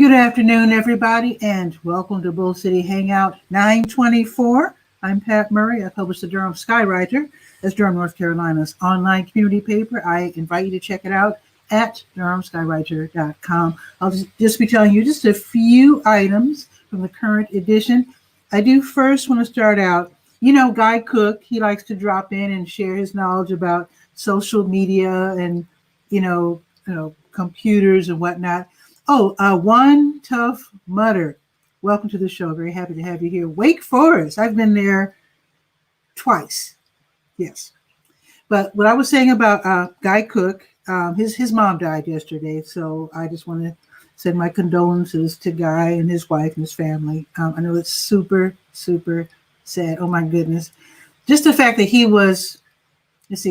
good afternoon, everybody, and welcome to Bull City Hangout 924. I'm Pat Murray. I publish the Durham Skywriter. That's Durham, North Carolina's online community paper. I invite you to check it out at durhamskywriter.com. I'll just be telling you just a few items from the current edition. I do first want to start out, Guy Cook, he likes to drop in and share his knowledge about social media and, computers and whatnot. Oh, One Tough Mudder. Welcome to the show. Very happy to have you here. Wake Forest. I've been there twice. Yes. But what I was saying about Guy Cook, his mom died yesterday. So I just want to send my condolences to Guy and his wife and his family. I know it's super, super sad. Oh, my goodness. Just the fact that he was,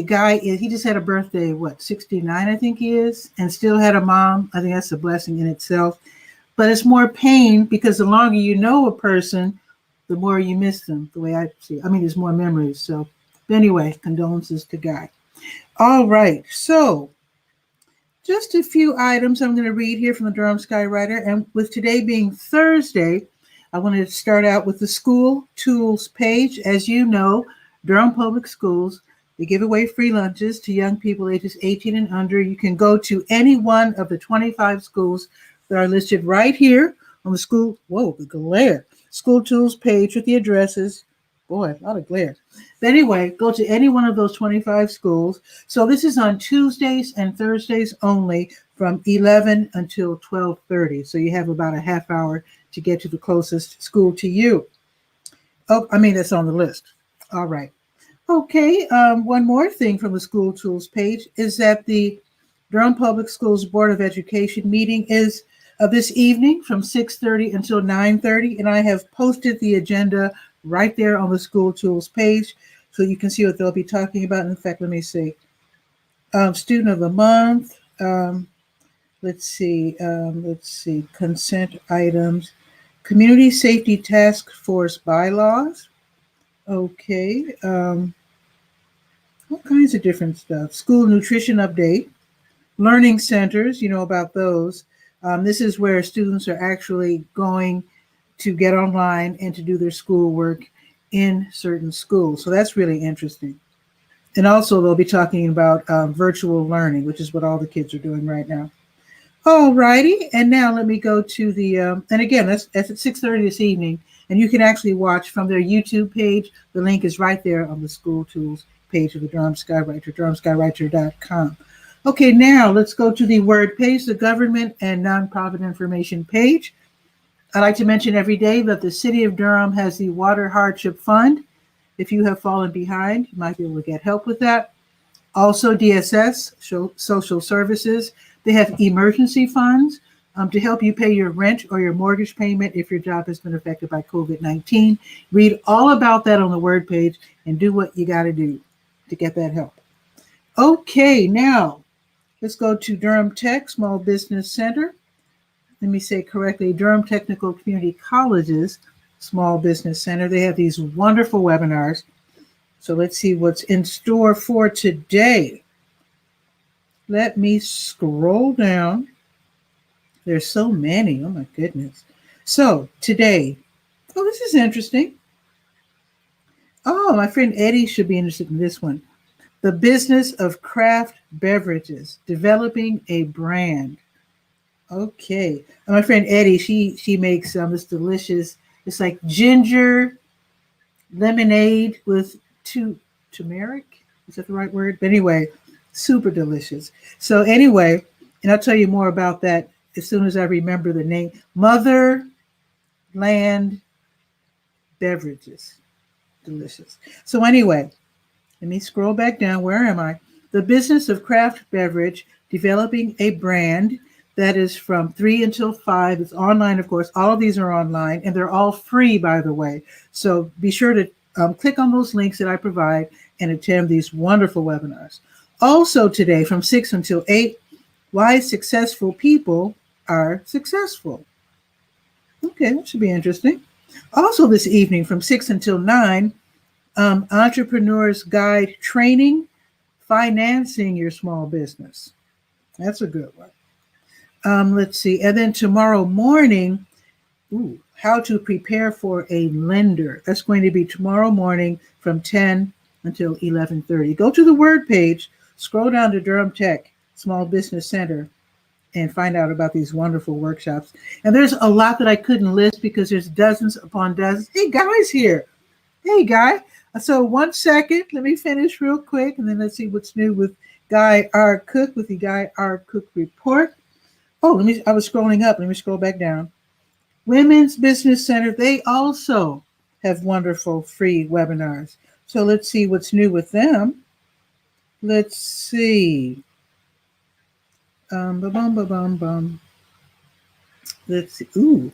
Guy, he just had a birthday, 69, I think he is, and still had a mom. I think that's a blessing in itself. But it's more pain because the longer you know a person, the more you miss them, the way I see it. I mean, there's more memories. So anyway, condolences to Guy. All right. So just a few items I'm going to read here from the Durham Skywriter. And with today being Thursday, I wanted to start out with the school tools page. As you know, Durham Public Schools, they give away free lunches to young people ages 18 and under. You can go to any one of the 25 schools that are listed right here on the school tools page with the addresses. Boy, a lot of glare. But anyway, go to any one of those 25 schools. So this is on Tuesdays and Thursdays only from 11 until 12:30. So you have about a half hour to get to the closest school to you. Oh, that's on the list. All right. Okay, one more thing from the school tools page is that the Durham Public Schools Board of Education meeting is this evening from 6:30 until 9:30, and I have posted the agenda right there on the school tools page so you can see what they'll be talking about. In fact, let me see. Student of the month. Let's see. Consent items. Community Safety Task Force bylaws. Okay. All kinds of different stuff. School nutrition update. Learning centers, about those. This is where students are actually going to get online and to do their schoolwork in certain schools. So that's really interesting. And also they'll be talking about virtual learning, which is what all the kids are doing right now. All righty. And now let me go to the, and again, that's at 6:30 this evening. And you can actually watch from their YouTube page. The link is right there on the school tools page of the Durham Skywriter, durhamskywriter.com. Okay, now let's go to the word page, the government and nonprofit information page. I like to mention every day that the city of Durham has the Water Hardship Fund. If you have fallen behind, you might be able to get help with that. Also, DSS, Social Services, they have emergency funds to help you pay your rent or your mortgage payment if your job has been affected by COVID-19. Read all about that on the word page and do what you got to do to get that help. Okay, now let's go to Durham Tech Small Business Center. Let me say correctly, Durham Technical Community College's Small Business Center. They have these wonderful webinars. So let's see what's in store for today. Let me scroll down. There's so many. Oh, my goodness. So today, this is interesting. Oh, my friend Eddie should be interested in this one. The business of craft beverages, developing a brand. Okay. And my friend Eddie, she makes this delicious, it's like ginger lemonade with turmeric. Is that the right word? But anyway, super delicious. So anyway, and I'll tell you more about that as soon as I remember the name. Motherland Beverages. Delicious. So anyway, let me scroll back down. Where am I? The business of craft beverage, developing a brand. That is from 3 until 5. It's online, of course. All of these are online, and they're all free, by the way. So be sure to click on those links that I provide and attend these wonderful webinars. Also today, from 6 until 8, why successful people are successful. Okay, that should be interesting. Also this evening, from 6 until 9, Entrepreneur's Guide Training, Financing Your Small Business. That's a good one. Let's see. And then tomorrow morning, how to prepare for a lender. That's going to be tomorrow morning from 10 until 11:30. Go to the word page, scroll down to Durham Tech Small Business Center, and find out about these wonderful workshops. And there's a lot that I couldn't list because there's dozens upon dozens. Hey, Guy's here. Hey, Guy. So 1 second, let me finish real quick, and then let's see what's new with Guy R. Cook with the Guy R. Cook report. Oh, I was scrolling up. Let me scroll back down. Women's Business Center, they also have wonderful free webinars. So let's see what's new with them. Let's see. Let's see.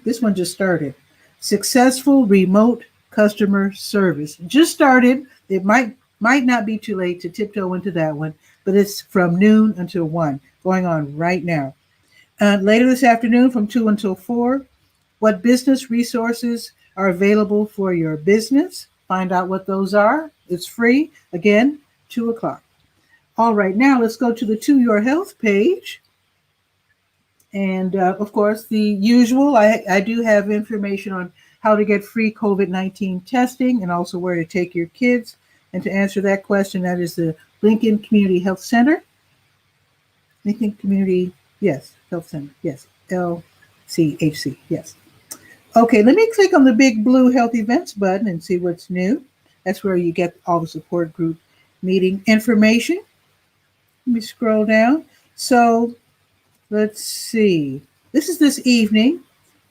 This one just started. Successful remote customer service. Just started. It might not be too late to tiptoe into that one, but it's from noon until 1, going on right now. Later this afternoon from 2 until 4, what business resources are available for your business? Find out what those are. It's free. Again, 2 o'clock. All right, now let's go to the To Your Health page. And of course, the usual, I do have information on how to get free COVID-19 testing and also where to take your kids. And to answer that question, that is the Lincoln Community Health Center. Lincoln Community, yes, Health Center, yes, LCHC, yes. Okay, let me click on the big blue Health Events button and see what's new. That's where you get all the support group meeting information. Let me scroll down. So let's see. This is this evening.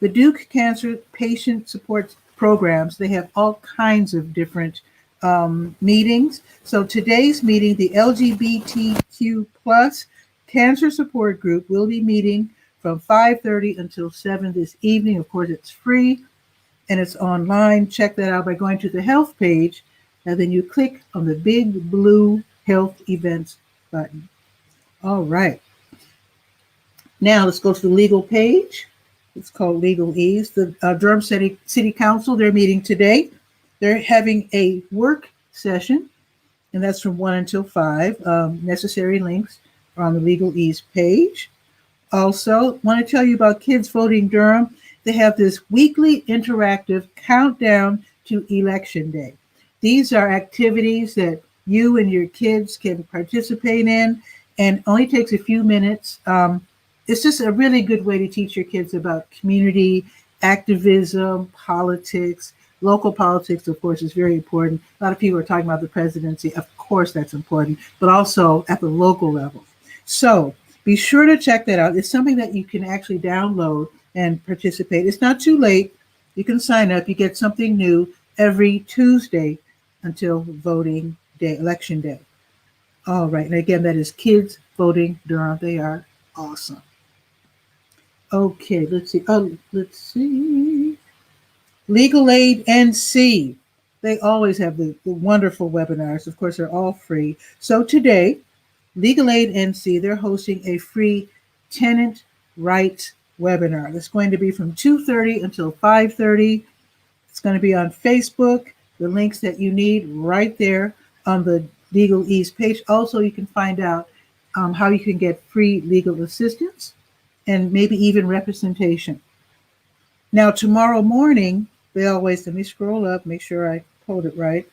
The Duke Cancer Patient Support Programs, they have all kinds of different meetings. So today's meeting, the LGBTQ plus Cancer Support Group will be meeting from 5:30 until 7 this evening. Of course, it's free and it's online. Check that out by going to the health page, and then you click on the big blue Health Events button. All right. Now let's go to the legal page. It's called Legalese. The Durham City Council, they're meeting today. They're having a work session, and that's from 1 until 5. Necessary links are on the Legalese page. Also, want to tell you about Kids Voting Durham. They have this weekly interactive countdown to Election Day. These are activities that you and your kids can participate in, and only takes a few minutes. It's just a really good way to teach your kids about community activism, politics. Local politics, of course, is very important. A lot of people are talking about the presidency. Of course, that's important, but also at the local level. So be sure to check that out. It's something that you can actually download and participate. It's not too late. You can sign up. You get something new every Tuesday until voting day, election day. All right. And again, that is Kids Voting Durham. They are awesome. Okay, let's see. Legal Aid NC. They always have the wonderful webinars. Of course, they're all free. So today, Legal Aid NC, they're hosting a free tenant rights webinar. That's going to be from 2:30 until 5:30. It's going to be on Facebook. The links that you need right there on the Legalese page. Also, you can find out how you can get free legal assistance and maybe even representation. Now, tomorrow morning, they always, let me scroll up, make sure I hold it right.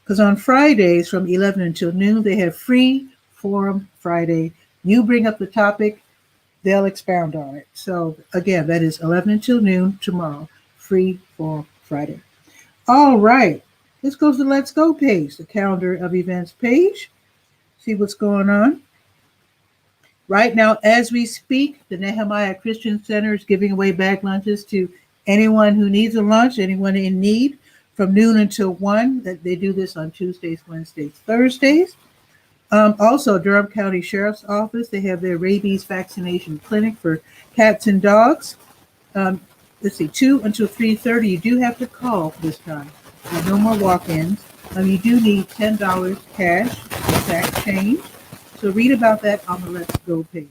Because on Fridays from 11 until noon, they have free Forum Friday. You bring up the topic, they'll expound on it. So again, that is 11 until noon tomorrow, free Forum Friday. All right, let's go to the Let's Go page, the calendar of events page. See what's going on. Right now, as we speak, the Nehemiah Christian Center is giving away bag lunches to anyone who needs a lunch, anyone in need, from noon until 1. They do this on Tuesdays, Wednesdays, Thursdays. Also, Durham County Sheriff's Office, they have their rabies vaccination clinic for cats and dogs. Let's see, 2 until 3:30. You do have to call this time. There's no more walk-ins. You do need $10 cash, exact change. So read about that on the Let's Go page.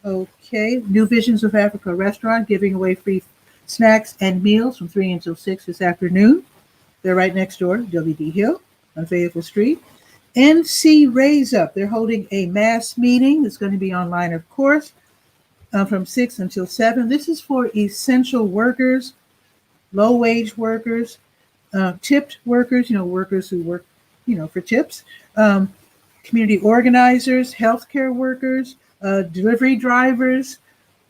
Okay, New Visions of Africa restaurant giving away free snacks and meals from 3 until 6 this afternoon. They're right next door, WD Hill on Fayetteville Street. NC Raise Up. They're holding a mass meeting. It's going to be online, of course, from 6 until 7. This is for essential workers, low-wage workers, tipped workers, workers who work, for tips, community organizers, healthcare workers, delivery drivers,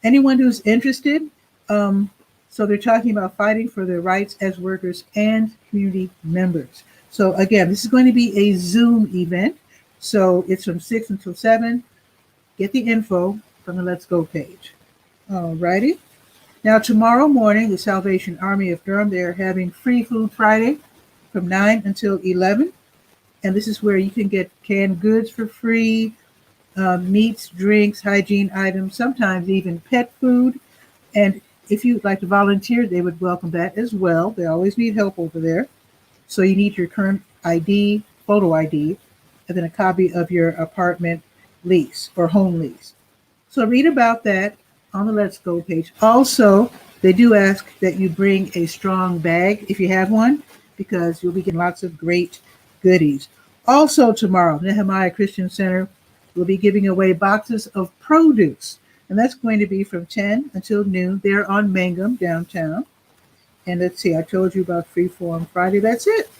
anyone who's interested. So they're talking about fighting for their rights as workers and community members. So again, this is going to be a Zoom event. So it's from 6 until 7. Get the info from the Let's Go page. All righty. Now tomorrow morning, the Salvation Army of Durham, they're having Free Food Friday from 9 until 11. And this is where you can get canned goods for free, meats, drinks, hygiene items, sometimes even pet food. And if you'd like to volunteer, they would welcome that as well. They always need help over there. So you need your current ID, photo ID, and then a copy of your apartment lease or home lease. So read about that on the Let's Go page. Also, they do ask that you bring a strong bag if you have one, because you'll be getting lots of great goodies. Also tomorrow, Nehemiah Christian Center will be giving away boxes of produce. And that's going to be from 10 until noon. They're on Mangum downtown. And let's see, I told you about Freeform Friday. That's it.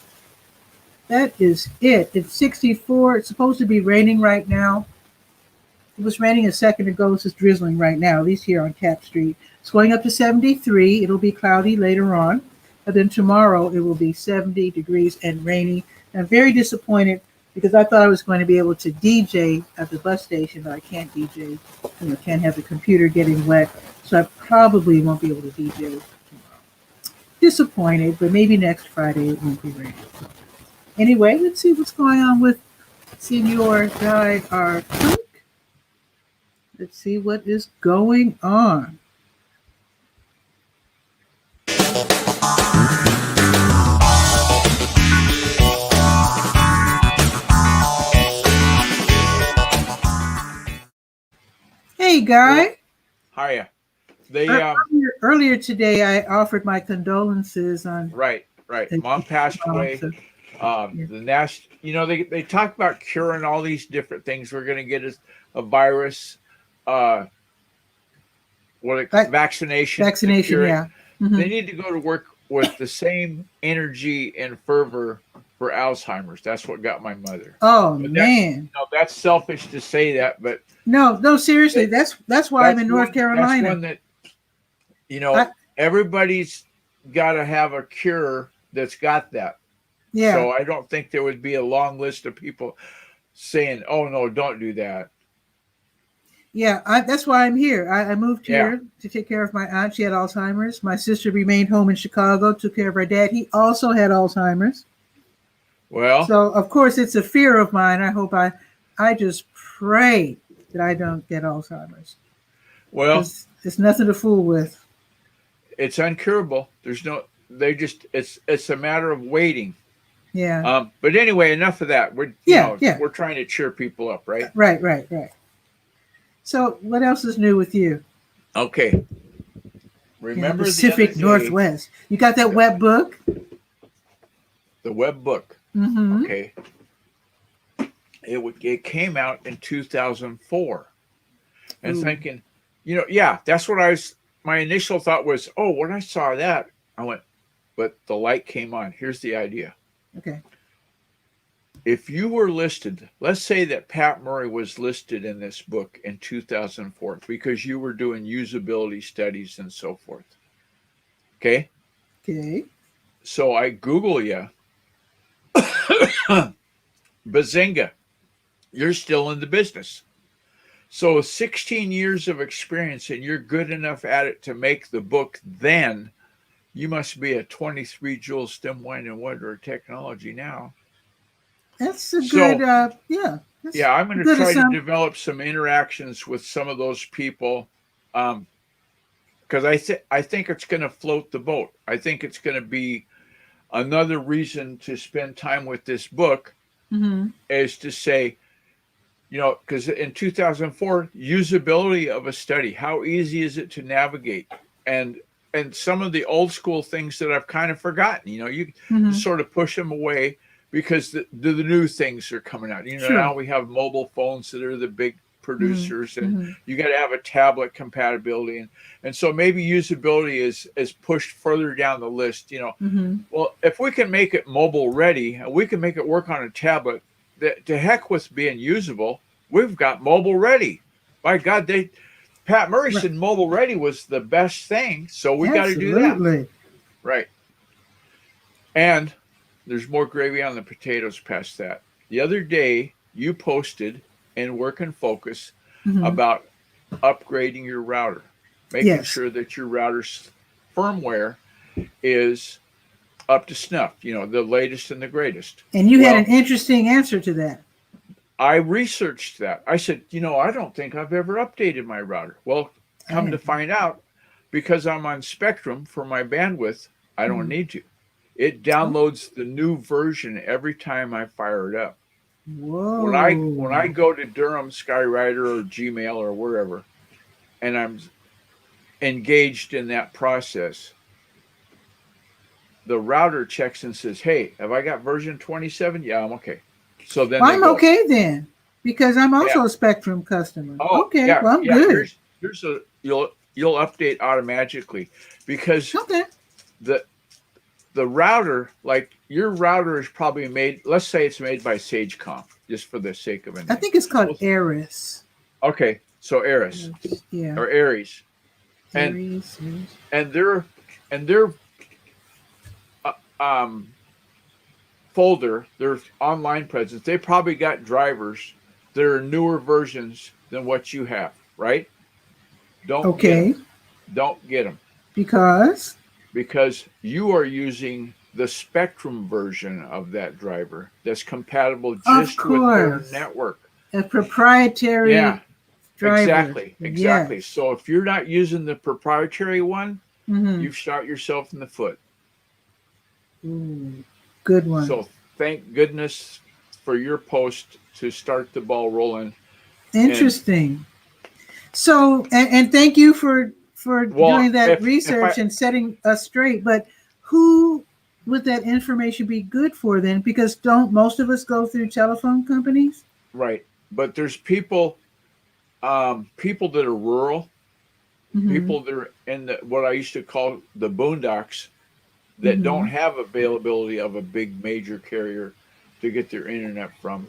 That is it. It's 64. It's supposed to be raining right now. It was raining a second ago. It's just drizzling right now, at least here on Cap Street. It's going up to 73. It'll be cloudy later on. And then tomorrow it will be 70 degrees and rainy. I'm very disappointed because I thought I was going to be able to DJ at the bus station, but I can't DJ. Can't have the computer getting wet. So I probably won't be able to DJ tomorrow. Disappointed, but maybe next Friday it won't be raining. So anyway, let's see what's going on with Senor Guy our cook. Let's see what is going on. Hey, Guy. Hiya. Earlier today, I offered my condolences on. Right. Mom passed away. They talk about curing all these different things. We're going to get a virus, vaccination. Vaccination, yeah. Mm-hmm. They need to go to work with the same energy and fervor for Alzheimer's. That's what got my mother. Oh, man. That's selfish to say that, but no, seriously. That's why I'm in North Carolina. That's one that, everybody's got to have a cure that's got that. Yeah. So I don't think there would be a long list of people saying, "Oh no, don't do that." Yeah, that's why I'm here. I moved here to take care of my aunt. She had Alzheimer's. My sister remained home in Chicago, took care of her dad. He also had Alzheimer's. Well, so of course it's a fear of mine. I hope I just pray that I don't get Alzheimer's. Well, it's nothing to fool with. It's uncurable. It's a matter of waiting. Yeah. But anyway, enough of that. We're trying to cheer people up, right? Right. So what else is new with you? Okay. Remember Pacific Northwest. You got that web book? The web book. Mm-hmm. Okay. It came out in 2004. And thinking, that's what my initial thought was, when I saw that, I went, but the light came on. Here's the idea. Okay. If you were listed, let's say that Pat Murray was listed in this book in 2004 because you were doing usability studies and so forth. Okay? Okay. So I Google you. Bazinga. You're still in the business. So 16 years of experience and you're good enough at it to make the book then, you must be a 23 joule stem wine and wonder technology now. That's a good, I'm going to try to develop some interactions with some of those people because I think it's going to float the boat. I think it's going to be another reason to spend time with this book is to say, because in 2004, usability of a study, how easy is it to navigate? And some of the old school things that I've kind of forgotten, you sort of push them away. because the new things are coming out. Sure. Now we have mobile phones that are the big producers, and you got to have a tablet compatibility, and so maybe usability is pushed further down the list. Well, if we can make it mobile ready and we can make it work on a tablet, to heck with being usable, we've got mobile ready. By God, Pat Murray said mobile ready was the best thing, so we got to do that. Right. And there's more gravy on the potatoes past that. The other day, you posted in Work and Focus about upgrading your router, making sure that your router's firmware is up to snuff, the latest and the greatest. And you had an interesting answer to that. I researched that. I said, I don't think I've ever updated my router. Well, come to find out, because I'm on Spectrum for my bandwidth, I don't need to. It downloads the new version every time I fire it up. Whoa. When I go to Durham, Skywriter, or Gmail or wherever, and I'm engaged in that process, the router checks and says, "Hey, have I got version 27? Yeah, I'm okay." So then I'm okay then, because I'm also a Spectrum customer. Oh, okay, well, I'm good. You'll update automatically, because the router, like your router is probably made, let's say it's made by Sagecom, just for the sake of it. I think it's called Aries. Okay, so Aries. Yeah. Or Aries. Aries. And their folder, their online presence, they probably got drivers that are newer versions than what you have, right? Don't get them. Because you are using the Spectrum version of that driver that's compatible just with their network. A proprietary driver. Exactly. Yes. So if you're not using the proprietary one, you've shot yourself in the foot. Good one. So thank goodness for your post to start the ball rolling. Interesting. So, and thank you for doing that research and setting us straight. But who would that information be good for then? Because don't most of us go through telephone companies? Right. But there's people that are rural, people that are in what I used to call the boondocks, that don't have availability of a big major carrier to get their internet from.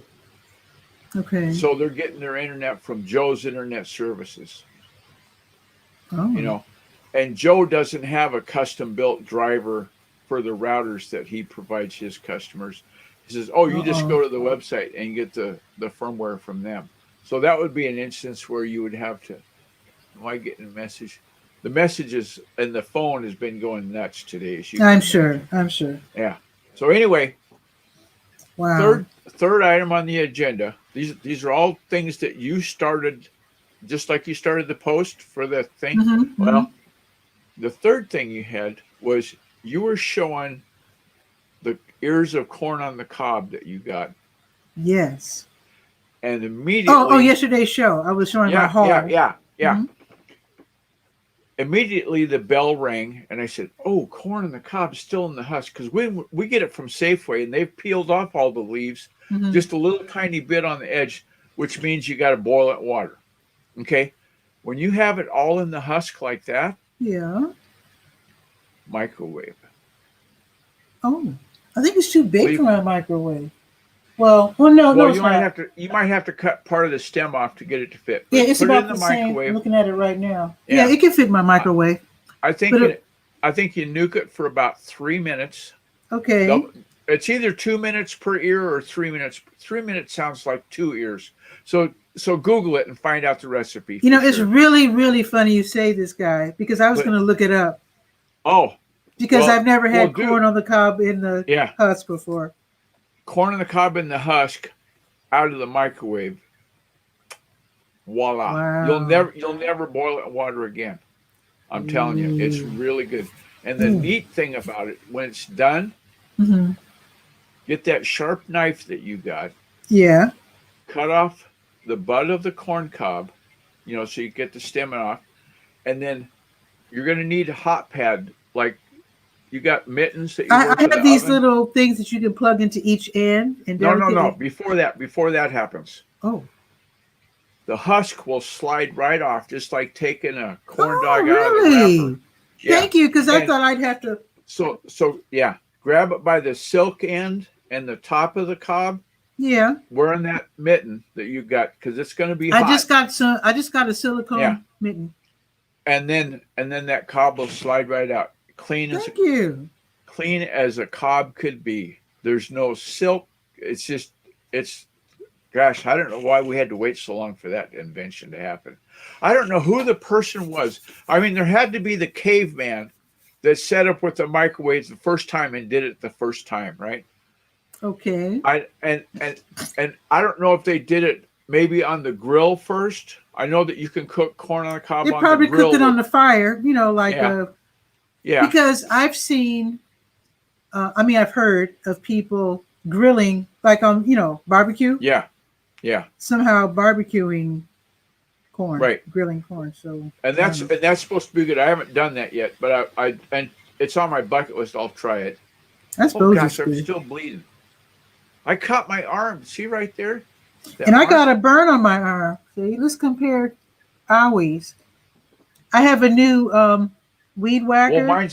Okay. So they're getting their internet from Joe's Internet Services. Oh. And Joe doesn't have a custom built driver for the routers that he provides his customers. He says, you just go to the website and get the firmware from them. So that would be an instance where you would have to, am I getting a message? The messages and the phone has been going nuts today. I'm sure. Yeah. So anyway, wow. Third item on the agenda. These are all things that you started, just like you started the post for the thing. Well, the third thing you had was you were showing the ears of corn on the cob that you got. Yes. And immediately. Yesterday's show. I was showing my haul. Yeah. Immediately the bell rang, and I said, corn on the cob is still in the husk, because we get it from Safeway, and they've peeled off all the leaves, just a little tiny bit on the edge, which means you got to boil it in water. Okay? When you have it all in the husk like that, microwave. Oh, I think it's too big for my microwave. Well, no. You might have to cut part of the stem off to get it to fit. Yeah, it's about the same. I'm looking at it right now. Yeah, it can fit my microwave. I think you nuke it for about 3 minutes. Okay. It's either 2 minutes per ear or 3 minutes. 3 minutes sounds like 2 ears. So Google it and find out the recipe. It's really, really funny you say this, guy, because I was going to look it up. Oh. Because I've never had corn on the cob in the husk before. Corn on the cob in the husk, out of the microwave. Voila! Wow. You'll never boil it in water again. I'm telling you, it's really good. And the neat thing about it, when it's done, get that sharp knife that you got. Yeah. Cut off the bud of the corn cob, so you get the stem off, and then you're going to need a hot pad, like You got mittens that you I wear for have the these oven? little things that you can plug into each end and No. delicately. Before that happens, Oh. the husk will slide right off, just like taking a corn Oh, dog out of the wrapper. really? Yeah. Thank you, because I And thought I'd have to. so yeah, grab it by the silk end and the top of the cob. Yeah. Wearing that mitten that you got, because it's going to be I hot. just got some. I just got a Yeah. silicone mitten. And then that cob will slide right out, Thank you. clean as a cob could be. There's no silk. It's gosh, I don't know why we had to wait so long for that invention to happen. I don't know who the person was. I mean, there had to be the caveman that set up with the microwaves the first time and did it the first time, right? Okay. And I don't know if they did it maybe on the grill first. I know that you can cook corn on the cob They on probably the grill. cooked it on the fire, like yeah. Because I've seen, I've heard of people grilling, like on, barbecue. Yeah. Somehow barbecuing corn, right? Grilling corn. So And that's supposed to be good. I haven't done that yet, but I and it's on my bucket list. I'll try it. I suppose gosh, it's I'm good. still bleeding. I caught my arm. See right there? And I got a burn on my arm. See, let's compare ours. I have a new weed whacker. Well,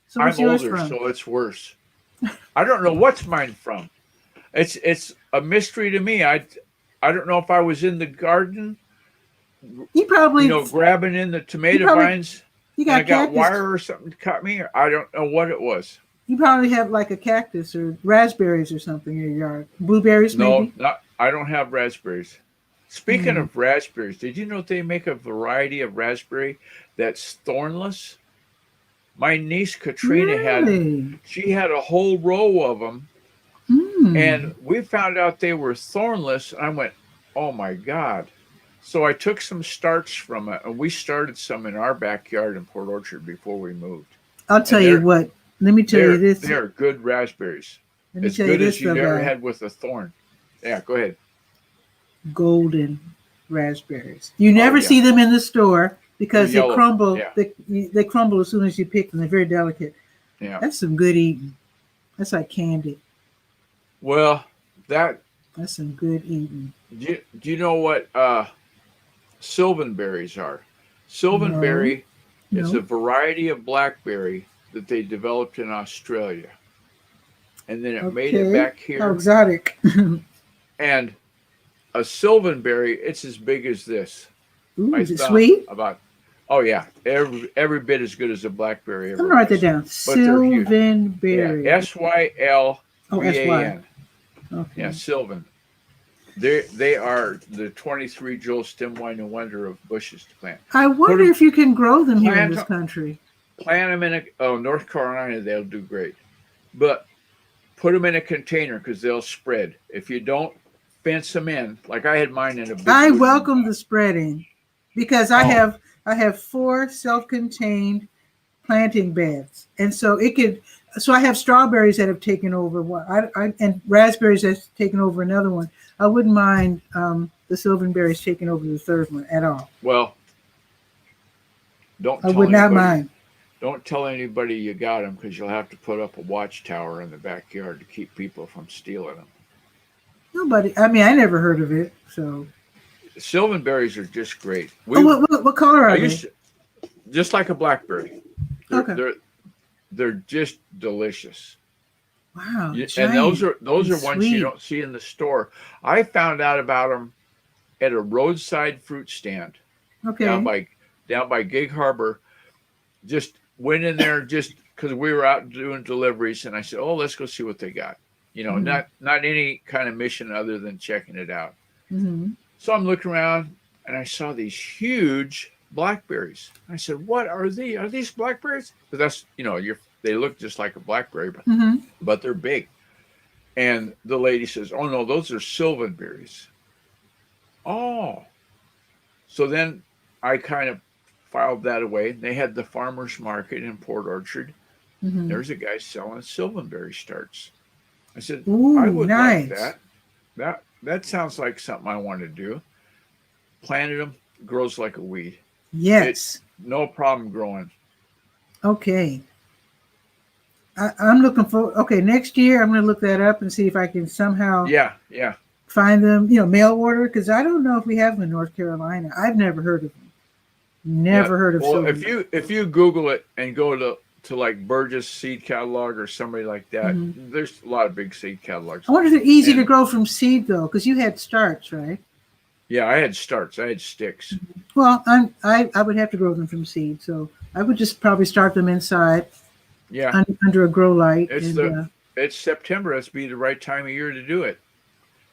So I'm yours older, from? so it's worse. I don't know what's mine from. It's a mystery to me. I don't know if I was in the garden, You probably grabbing in the tomato vines. You and I got cactus. wire or something cut me. I don't know what it was. You probably have like a cactus or raspberries or something in your yard. Blueberries, maybe? No, I don't have raspberries. Speaking of raspberries, did you know they make a variety of raspberry that's thornless? My niece Katrina she had a whole row of them, and we found out they were thornless. And I went, oh my God. So I took some starts from it, and we started some in our backyard in Port Orchard before we moved. I'll tell you what. Let me tell you this. They're good raspberries. Let me as tell good you as you never had with a thorn. Yeah, go ahead. Golden raspberries. You never see them in the store because they crumble. Yeah. They crumble as soon as you pick them. They're very delicate. Yeah, that's some good eating. That's like candy. Well, that's some good eating. Do you know what Sylvan Berries are? Sylvan Berry is a variety of blackberry that they developed in Australia, and then it made it back here. How exotic! And a Sylvan Berry, it's as big as this. Ooh, is it sweet? Oh yeah, every bit as good as a blackberry. I'm gonna write that down. Sylvan Berry. Yeah, SYLVAN. Okay. Yeah, Sylvan. They are the 23 jewel stem wine and wonder of bushes to plant. I wonder if you can grow them here in this country. Plant them in North Carolina, they'll do great. But put them in a container because they'll spread. If you don't fence them in, like I had mine in a big I welcome the spreading because I have 4 self-contained planting beds, and so I have strawberries that have taken over one, and raspberries that's taken over another one. I wouldn't mind the Sylvan Berries taking over the third one at all. Well, I would not mind. Don't tell anybody you got them because you'll have to put up a watchtower in the backyard to keep people from stealing them. Nobody. I mean, I never heard of it. So Sylvan Berries are just great. What color are they? Just like a blackberry. They're just delicious. Wow. And those are ones you don't see in the store. I found out about them at a roadside fruit stand. Okay. Down by Gig Harbor. Just went in there just because we were out doing deliveries, and I said, "Oh, let's go see what they got." Not any kind of mission other than checking it out. Mm-hmm. So I'm looking around, and I saw these huge blackberries. I said, "What are these? Are these blackberries?" Because that's they look just like a blackberry, but they're big. And the lady says, "Oh no, those are Sylvan berries." Oh, so then I kind of filed that away. They had the farmers market in Port Orchard. Mm-hmm. There's a guy selling Sylvan Berry starts. I said, I would like that. That sounds like something I want to do. Planted them, grows like a weed. Yes. No problem growing. Okay. I'm looking for. Okay, next year I'm going to look that up and see if I can somehow Yeah. find them. Mail order, because I don't know if we have them in North Carolina. I've never heard of them. Yeah. Never heard of Well, Sylvan. if you Google it and go to like Burgess Seed Catalog or somebody like that, there's a lot of big seed catalogs. I wonder if they're easy to grow from seed though, because you had starts, right? Yeah, I had starts. I had sticks. Well, I would have to grow them from seed, so I would just probably start them inside. Yeah, under a grow light. It's September. That's be the right time of year to do it,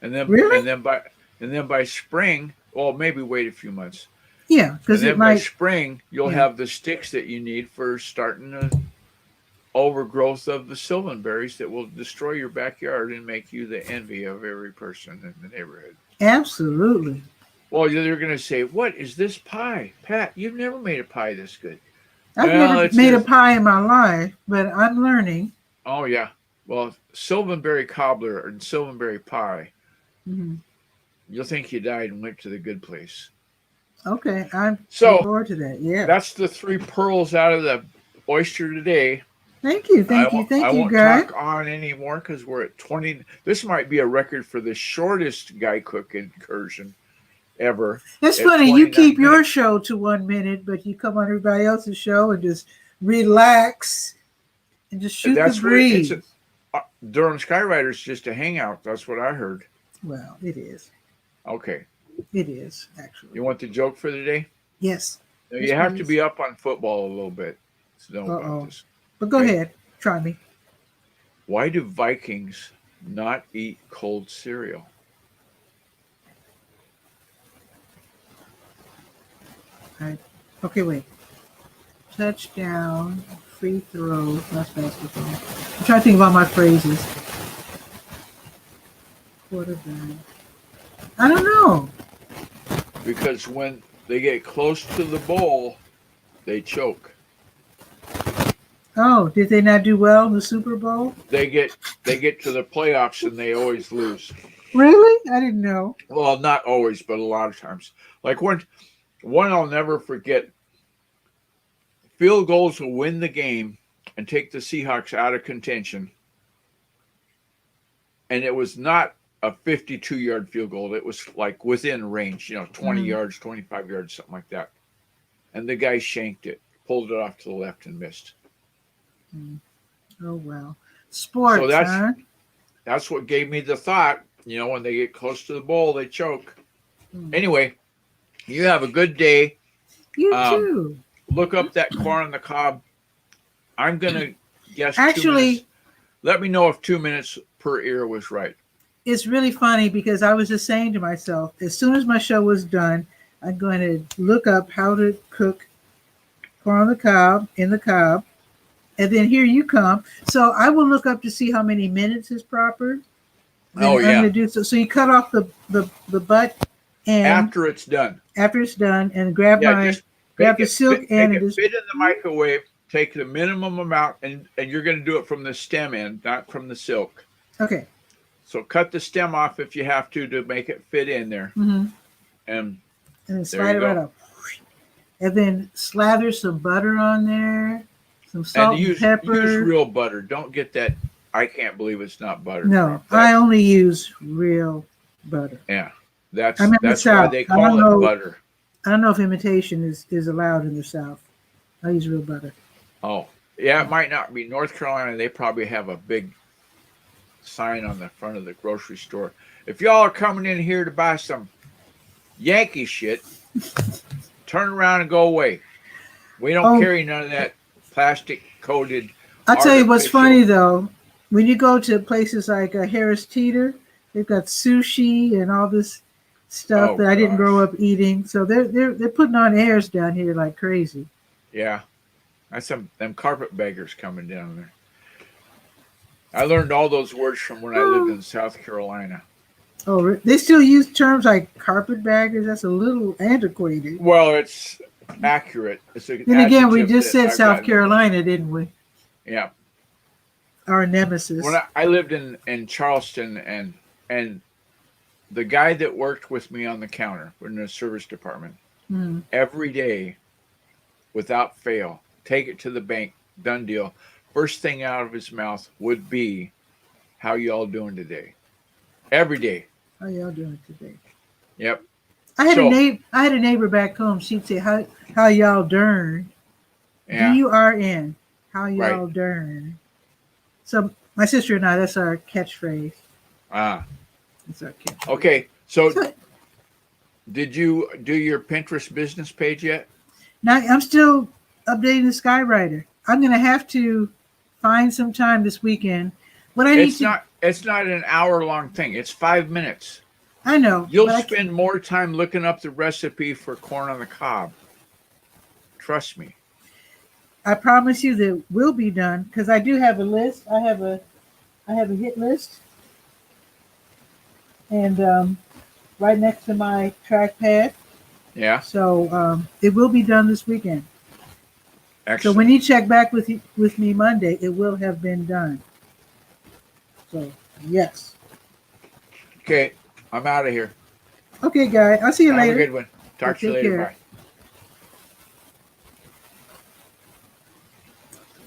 and then really, and then by spring, well, maybe wait a few months. Yeah, because by spring you'll have the sticks that you need for starting the overgrowth of the Sylvan berries that will destroy your backyard and make you the envy of every person in the neighborhood. Absolutely. Well, they're going to say, "What is this pie, Pat? You've never made a pie this good." I've never made a pie in my life, but I'm learning. Oh yeah, well, Sylvan Berry cobbler and Sylvan Berry pie. You'll think you died and went to the good place. Okay, I'm looking forward to that. Yeah, that's the 3 pearls out of the oyster today. Thank you, thank you, I won't guy. talk on anymore because we're at 20. This might be a record for the shortest guy cook incursion ever. It's funny, you keep your show to 1 minute, but you come on everybody else's show and just relax and just shoot the breeze. Durham Skyrider's just a hangout. That's what I heard. Well, it is. Okay. It is, actually. You want the joke for the day? Yes. Now, you have to be up on football a little bit to know about this. But go ahead. Try me. Why do Vikings not eat cold cereal? Okay, wait. Touchdown, free throw, that's basketball. I'm trying to think about my phrases. Quarterback. I don't know. Because when they get close to the bowl, they choke. Oh, did they not do well in the Super Bowl? They get to the playoffs and they always lose. Really? I didn't know. Well, not always, but a lot of times. Like one I'll never forget. Field goals will win the game and take the Seahawks out of contention. And it was not a 52-yard field goal. It was like within range, 20 yards, 25 yards, something like that. And the guy shanked it, pulled it off to the left and missed. Oh, wow. Sports, so that's what gave me the thought, when they get close to the bowl, they choke. Anyway, you have a good day. You too. Look up that corn on the cob. I'm going to guess 2 Actually, minutes. Let me know if 2 minutes per ear was right. It's really funny because I was just saying to myself, as soon as my show was done, I'm going to look up how to cook corn on the cob, in the cob, and then here you come. So I will look up to see how many minutes is proper. Oh, yeah. I'm going to do so you cut off the butt end. After it's done. After it's done, and grab the silk end. Make it fit in the microwave. Take the minimum amount, and you're going to do it from the stem end, not from the silk. Okay. So cut the stem off if you have to make it fit in there. And then slide it right up. And then slather some butter on there, some salt and pepper. Use real butter. Don't get that. I can't believe it's not butter. No, I only use real butter. Yeah, that's why they call it butter. I don't know if imitation is allowed in the South. I use real butter. Oh, yeah, it might not be. North Carolina, they probably have a big sign on the front of the grocery store. If y'all are coming in here to buy some Yankee shit, turn around and go away. We don't carry none of that plastic coated. I'll tell you what's funny though. When you go to places like Harris Teeter, they've got sushi and all this stuff that I didn't grow up eating. So they're putting on airs down here like crazy. Yeah, that's them carpetbaggers coming down there. I learned all those words from when I lived in South Carolina. Oh, they still use terms like carpetbaggers? That's a little antiquated. Well, it's accurate. Then again, we just said South Carolina, didn't we? Yeah. Our nemesis. When I lived in Charleston, and the guy that worked with me on the counter in the service department, every day, without fail, take it to the bank, done deal. first thing out of his mouth would be, "How y'all doing today?" Every day. How y'all doing today? Yep. I had a neighbor back home. She'd say, "How y'all dern?" Yeah. DURN. How y'all Right. dern? So my sister and I, that's our catchphrase. Ah. That's our catchphrase. Okay. So did you do your Pinterest business page yet? Now I'm still updating the Skywriter. I'm going to have to find some time this weekend. It's not an hour-long thing. It's 5 minutes. I know. You'll spend more time looking up the recipe for corn on the cob. Trust me. I promise you that will be done because I do have a list. I have a hit list, and right next to my trackpad. Yeah. So it will be done this weekend. Excellent. So when you check back with me Monday, it will have been done. So yes. Okay, I'm out of here. Okay, guy. I'll see you later. Have a good one. Talk to you later. Bye.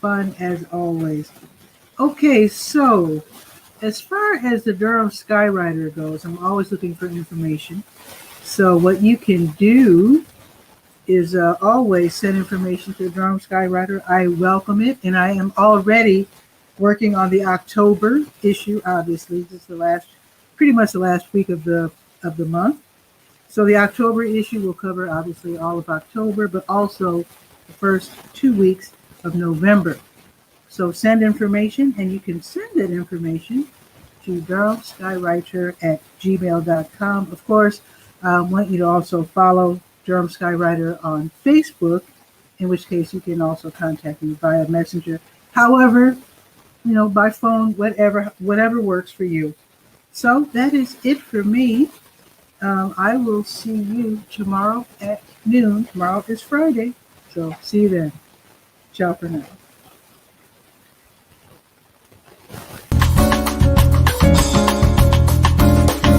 Fun as always. Okay, so as far as the Durham Skywriter goes, I'm always looking for information. So what you can do is always send information to the Durham Skywriter. I welcome it, and I am already working on the October issue. Obviously, this is pretty much the last week of the month. So the October issue will cover obviously all of October, but also the first 2 weeks of November. So send information, and you can send that information to durhamskywriter@gmail.com. Of course, I want you to also follow Durham Skywriter on Facebook, in which case you can also contact me via Messenger. However, by phone, whatever works for you. So that is it for me. I will see you tomorrow at noon. Tomorrow is Friday. So see you then. Ciao for now.